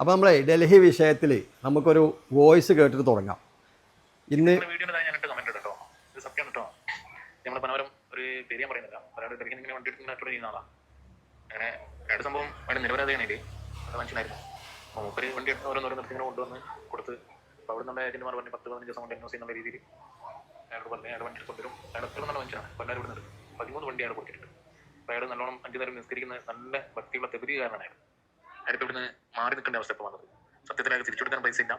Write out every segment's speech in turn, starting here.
അപ്പോൾ നമ്മളെ ഡൽഹി വിഷയത്തിൽ നമുക്കൊരു വോയിസ് കേട്ടിട്ട് തുടങ്ങാം. ഇന്ന് വീഡിയോ ഞാനിട്ട് കമന്റ് കേട്ടോ, ഇത് സത്യം കേട്ടോ. നമ്മുടെ പനവരം ഒരു പേര് ഞാൻ പറയുന്നില്ല, ഒരാൾ ഡൽഹി ഇങ്ങനെ വണ്ടി എടുക്കുന്ന ചെയ്യുന്ന ആളാണ്. അങ്ങനെ രണ്ട് സംഭവം അവിടെ നിരവധിയാണെങ്കിൽ അത് മനുഷ്യനായിരുന്നു. അപ്പോൾ മൂപ്പര് വണ്ടി എടുത്ത് ഓരോന്നോരോ ഇങ്ങനെ കൊണ്ടുവന്ന് കൊടുത്ത്, അപ്പോൾ അവിടെ നമ്മുടെ ഏജന്റുമാർ പറഞ്ഞ് 10-15 ദിവസം കൊണ്ട് എൻഒസി എന്നുള്ള രീതിയിൽ അയാളോട് പറഞ്ഞ് അയാൾ വണ്ടി കൊണ്ടുവരും. അയാൾ എത്ര നല്ല മനുഷ്യനാണ്. അപ്പോൾ എല്ലാവരും ഇവിടെ നിന്ന് 13 വണ്ടി അയാൾ കൊടുത്തിട്ടുണ്ട്. അപ്പോൾ അയാൾ നല്ലോണം 5 നേരം നിസ്കരിക്കുന്ന നല്ല ഭക്തിയുള്ള തെബിരികാരനാണ് അയാൾ. അയാൾക്ക് ഇവിടുന്ന് മാറി നിൽക്കേണ്ട അവസ്ഥ ഇപ്പോൾ വന്നത്. സത്യത്തിൽ അയാൾക്ക് തിരിച്ചു കൊടുക്കാൻ പൈസ ഇല്ല,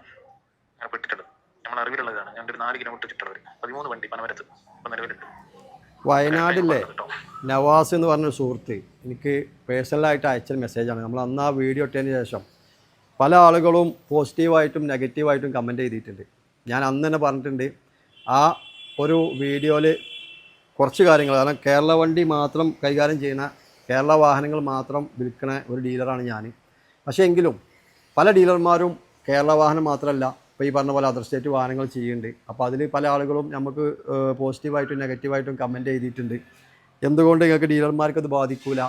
അങ്ങനെ പെട്ടിട്ടുള്ളത് നമ്മുടെ അറിവിലുള്ളതാണ്. ഞാൻ ഒരു 4 കിലോമീറ്റർ ചുറ്റളവർ 13 വണ്ടി പനമരത്ത് ഇപ്പം നിലവിലുണ്ട്. വയനാടിലെ നവാസ് എന്ന് പറഞ്ഞൊരു സുഹൃത്ത് എനിക്ക് പേഴ്സണലായിട്ട് അയച്ച മെസ്സേജാണ്. നമ്മൾ അന്ന് ആ വീഡിയോ ഇട്ടതിന് ശേഷം പല ആളുകളും പോസിറ്റീവായിട്ടും നെഗറ്റീവായിട്ടും കമൻറ്റ് ചെയ്തിട്ടുണ്ട്. ഞാൻ അന്ന് തന്നെ പറഞ്ഞിട്ടുണ്ട്, ആ ഒരു വീഡിയോയിൽ കുറച്ച് കാര്യങ്ങൾ, കാരണം കേരള വണ്ടി മാത്രം കൈകാര്യം ചെയ്യുന്ന, കേരള വാഹനങ്ങൾ മാത്രം വിൽക്കുന്ന ഒരു ഡീലറാണ് ഞാൻ. പക്ഷേ എങ്കിലും പല ഡീലർമാരും കേരള വാഹനം മാത്രമല്ല, ഇപ്പോൾ ഈ പറഞ്ഞ പോലെ അതർ സ്റ്റേറ്റ് വാഹനങ്ങൾ ചെയ്യുന്നുണ്ട്. അപ്പോൾ അതിൽ പല ആളുകളും നമുക്ക് പോസിറ്റീവായിട്ടും നെഗറ്റീവായിട്ടും കമൻറ്റ് ചെയ്തിട്ടുണ്ട്. എന്തുകൊണ്ട് നിങ്ങൾക്ക് ഡീലർമാർക്ക് അത് ബാധിക്കില്ല,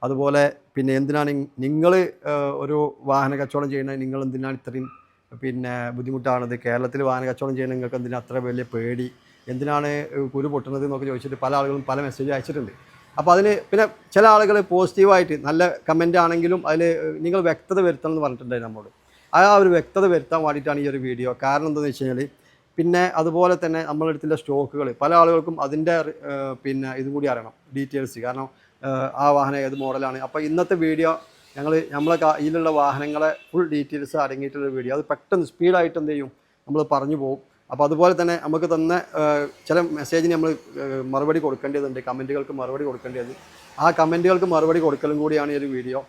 അതുപോലെ പിന്നെ എന്തിനാണ് നിങ്ങൾ ഒരു വാഹന കച്ചവടം ചെയ്യുന്നത്, നിങ്ങൾ എന്തിനാണ് ഇത്രയും ബുദ്ധിമുട്ടാണത്, കേരളത്തിൽ വാഹന കച്ചവടം ചെയ്യുന്നത് നിങ്ങൾക്ക് എന്തിനാണ് അത്ര വലിയ പേടി, എന്തിനാണ് കുരു പൊട്ടുന്നത് എന്നൊക്കെ ചോദിച്ചിട്ട് പല ആളുകളും പല മെസ്സേജ് അയച്ചിട്ടുണ്ട്. അപ്പോൾ അതിന് പിന്നെ ചില ആളുകൾ പോസിറ്റീവായിട്ട് നല്ല കമൻ്റ് ആണെങ്കിലും അതിൽ നിങ്ങൾ വ്യക്തത വരുത്തണം എന്ന് പറഞ്ഞിട്ടുണ്ടായിരുന്നു നമ്മളോട്. ആ ഒരു വ്യക്തത വരുത്താൻ വേണ്ടിയിട്ടാണ് ഈ ഒരു വീഡിയോ. കാരണം എന്താണെന്ന് വെച്ച് കഴിഞ്ഞാൽ പിന്നെ അതുപോലെ തന്നെ നമ്മളെടുത്തുള്ള സ്റ്റോക്കുകൾ പല ആളുകൾക്കും അതിൻ്റെ ഇതും കൂടി അറിയണം, ഡീറ്റെയിൽസ്. കാരണം ആ വാഹനം ഏത് മോഡലാണ്. അപ്പോൾ ഇന്നത്തെ വീഡിയോ നമ്മളെ കയ്യിലുള്ള വാഹനങ്ങളെ ഫുൾ ഡീറ്റെയിൽസ് അടങ്ങിയിട്ടുള്ള വീഡിയോ. അത് പെട്ടെന്ന് സ്പീഡായിട്ട് എന്ത് ചെയ്യും, നമ്മൾ പറഞ്ഞു പോകും. അപ്പോൾ അതുപോലെ തന്നെ നമുക്ക് തന്നെ ചില മെസ്സേജിന് നമ്മൾ മറുപടി കൊടുക്കേണ്ടതുണ്ട്, കമൻറ്റുകൾക്ക് മറുപടി കൊടുക്കേണ്ടത്. ആ കമൻറ്റുകൾക്ക് മറുപടി കൊടുക്കലും കൂടിയാണ് ഈ ഒരു വീഡിയോ.